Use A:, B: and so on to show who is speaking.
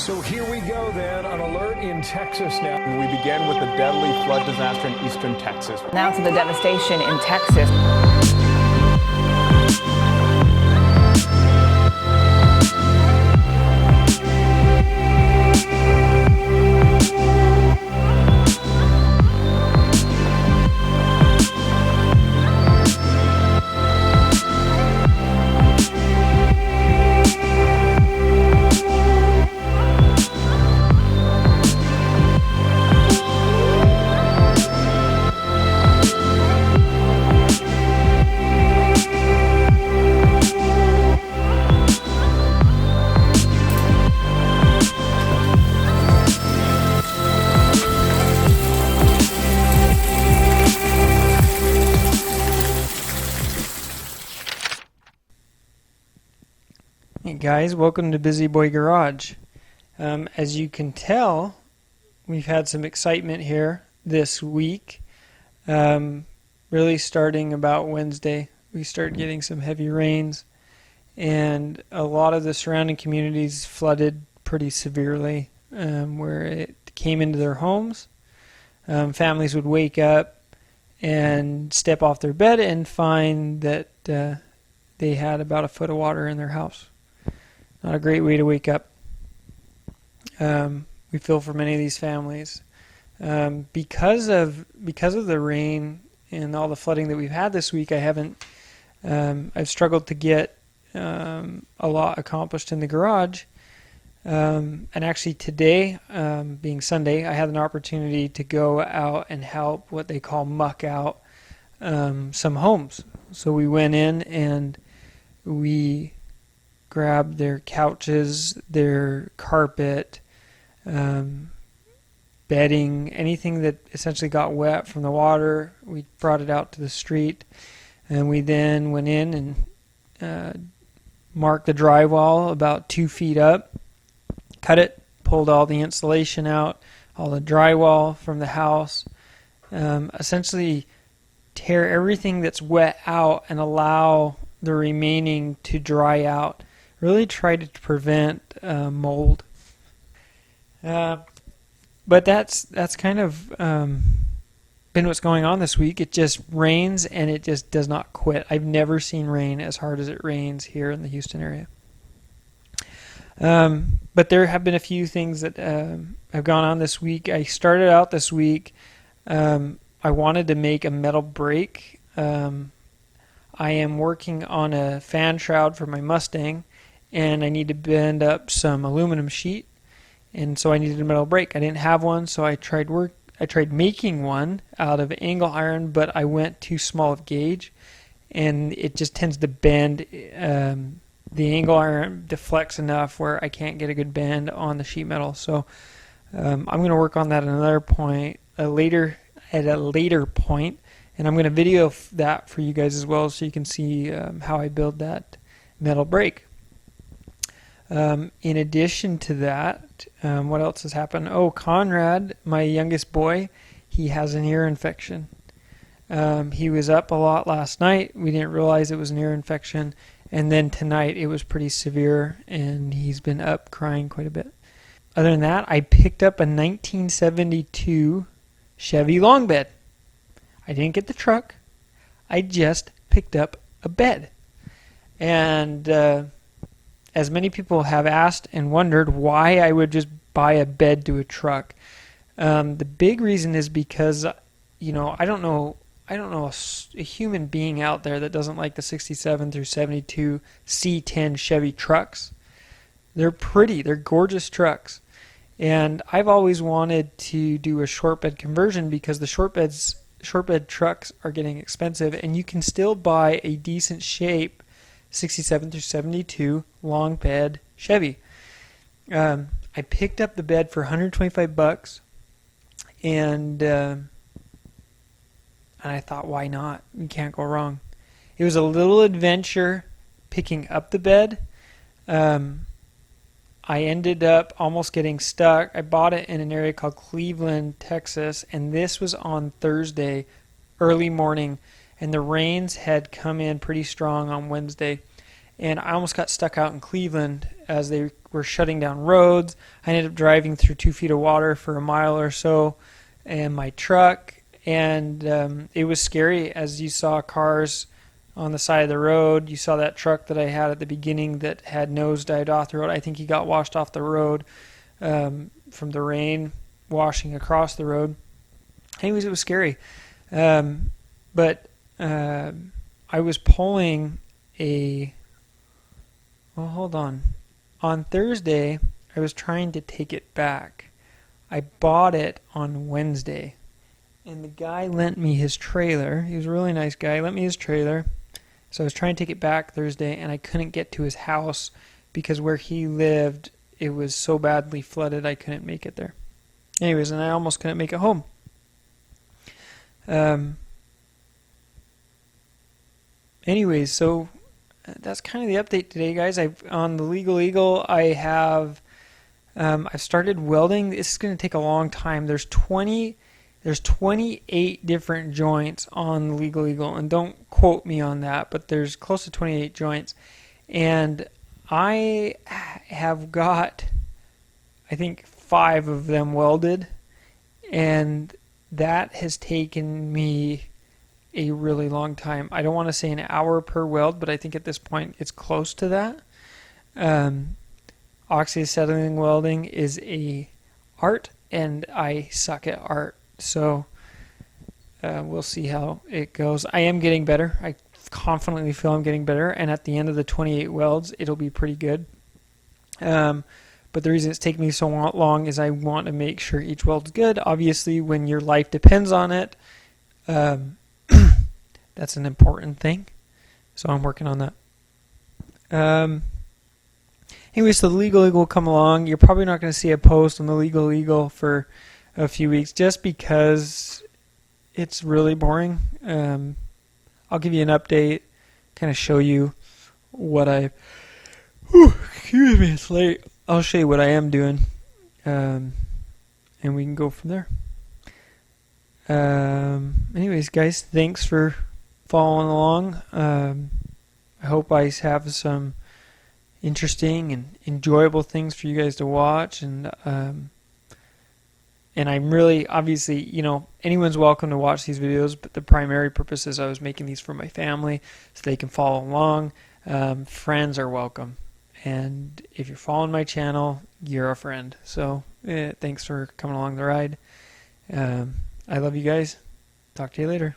A: So here we go then, an alert in Texas now.
B: We begin with the deadly flood disaster in eastern Texas.
C: Now to the devastation in Texas.
D: Hey guys, welcome to Busy Boy Garage. As you can tell, we've had some excitement here this week. Really starting about Wednesday, we started getting some heavy rains, and a lot of the surrounding communities flooded pretty severely, where it came into their homes. Families would wake up and step off their bed and find that they had about a foot of water in their house. Not a great way to wake up. We feel for many of these families. Because of the rain and all the flooding that we've had this week, I've struggled to get a lot accomplished in the garage. And actually today, being Sunday, I had an opportunity to go out and help what they call muck out some homes. So we went in and we grabbed their couches, their carpet, bedding, anything that essentially got wet from the water. We brought it out to the street, and we then went in and marked the drywall about 2 feet up, cut it, pulled all the insulation out, all the drywall from the house, essentially tear everything that's wet out and allow the remaining to dry out. Really tried to prevent mold. But that's kind of been what's going on this week. It just rains and it just does not quit. I've never seen rain as hard as it rains here in the Houston area. But there have been a few things that have gone on this week. I started out this week, I wanted to make a metal brake. I am working on a fan shroud for my Mustang, and I need to bend up some aluminum sheet, and so I needed a metal brake. I didn't have one, so I tried making one out of angle iron, but I went too small of gauge, and it just tends to bend. The angle iron deflects enough where I can't get a good bend on the sheet metal. So I'm going to work on that at another point, at a later point, and I'm going to video that for you guys as well, so you can see how I build that metal brake. In addition to that, what else has happened? Oh, Conrad, my youngest boy, he has an ear infection. He was up a lot last night. We didn't realize it was an ear infection. And then tonight it was pretty severe, and he's been up crying quite a bit. Other than that, I picked up a 1972 Chevy long bed. I didn't get the truck. I just picked up a bed. And as many people have asked and wondered why I would just buy a bed to a truck, the big reason is because, I don't know a human being out there that doesn't like the 67 through 72 C10 Chevy trucks. They're pretty. They're gorgeous trucks. And I've always wanted to do a short bed conversion because the short bed trucks are getting expensive, and you can still buy a decent shape 67 through 72 long bed Chevy. I picked up the bed for $125, and I thought, why not? You can't go wrong. It was a little adventure picking up the bed. I ended up almost getting stuck. I bought it in an area called Cleveland, Texas, and this was on Thursday, early morning, and the rains had come in pretty strong on Wednesday. and I almost got stuck out in Cleveland as they were shutting down roads. I ended up driving through 2 feet of water for a mile or so in my truck, and it was scary as you saw cars on the side of the road. You saw that truck that I had at the beginning that had nosedived off the road. I think he got washed off the road from the rain washing across the road. Anyways, it was scary. But I was pulling hold on. On Thursday, I was trying to take it back. I bought it on Wednesday, and the guy lent me his trailer. He was a really nice guy. He lent me his trailer. So I was trying to take it back Thursday, and I couldn't get to his house because where he lived, it was so badly flooded I couldn't make it there. Anyways, and I almost couldn't make it home. Anyways, so that's kind of the update today, guys. On the Legal Eagle, I've started welding. This is going to take a long time. There's 28 different joints on the Legal Eagle, and don't quote me on that, but there's close to 28 joints, and I have got, I think, 5 of them welded, and that has taken me a really long time. I don't want to say an hour per weld, but I think at this point it's close to that. Oxyacetylene welding is a art, and I suck at art, so we'll see how it goes. I am getting better. I confidently feel I'm getting better, and at the end of the 28 welds, it'll be pretty good. But the reason it's taking me so long is I want to make sure each weld's good. Obviously, when your life depends on it, that's an important thing. So I'm working on that. Anyway, so the Legal Eagle will come along. You're probably not going to see a post on the Legal Eagle for a few weeks just because it's really boring. I'll give you an update, kind of show you what excuse me, it's late. I'll show you what I am doing, and we can go from there. Anyways, guys, thanks for following along. I hope I have some interesting and enjoyable things for you guys to watch, and I'm really, obviously, anyone's welcome to watch these videos, but the primary purpose is I was making these for my family so they can follow along. Friends are welcome, and if you're following my channel, you're a friend. So thanks for coming along the ride. I love you guys. Talk to you later.